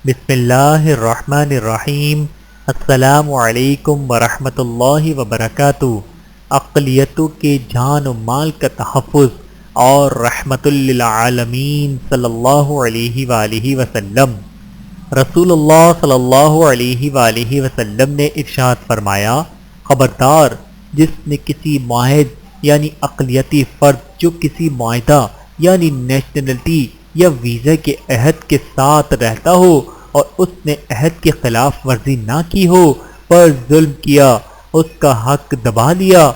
بسم اللہ الرحمن الرحیم۔ السلام علیکم ورحمۃ اللہ وبرکاتہ۔ اقلیتوں کے جان و مال کا تحفظ اور رحمت للعالمین صلی اللہ علیہ وآلہ وسلم۔ رسول اللہ صلی اللہ علیہ وآلہ وسلم نے ارشاد فرمایا، خبردار جس نے کسی معاہد یعنی اقلیتی فرد جو کسی معاہدہ یعنی نیشنلٹی یا ویزا کے عہد کے ساتھ رہتا ہو اور اس نے عہد کی خلاف ورزی نہ کی ہو پر ظلم کیا، اس کا حق دبا لیا،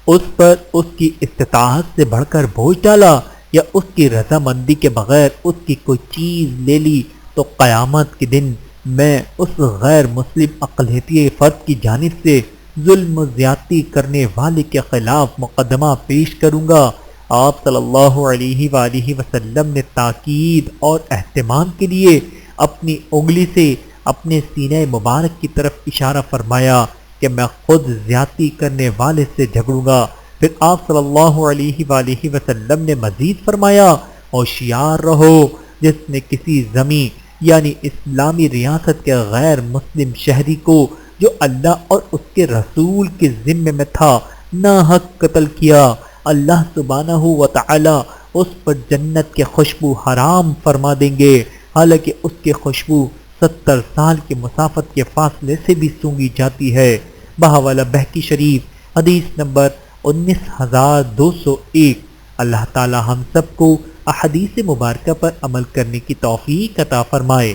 اس پر اس کی استطاعت سے بڑھ کر بوجھ ڈالا یا اس کی رضامندی کے بغیر اس کی کوئی چیز لے لی، تو قیامت کے دن میں اس غیر مسلم اقلیتی فرد کی جانب سے ظلم و زیادتی کرنے والے کے خلاف مقدمہ پیش کروں گا۔ آپ صلی اللہ علیہ وآلہ وسلم نے تاکید اور اہتمام کے لیے اپنی انگلی سے اپنے سینہ مبارک کی طرف اشارہ فرمایا کہ میں خود زیادتی کرنے والے سے جھگڑوں گا۔ پھر آپ صلی اللہ علیہ وآلہ وسلم نے مزید فرمایا، ہوشیار رہو، جس نے کسی زمین یعنی اسلامی ریاست کے غیر مسلم شہری کو جو اللہ اور اس کے رسول کے ذمے میں تھا ناحق قتل کیا، اللہ سبحانہ و تعالی اس پر جنت کے خوشبو حرام فرما دیں گے، حالانکہ اس کی خوشبو 70 سال کے مسافت کے فاصلے سے بھی سونگھی جاتی ہے۔ بحوالہ بہقی شریف حدیث نمبر 19201۔ اللہ تعالی ہم سب کو احادیث مبارکہ پر عمل کرنے کی توفیق عطا فرمائے،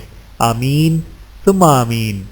آمین ثم آمین۔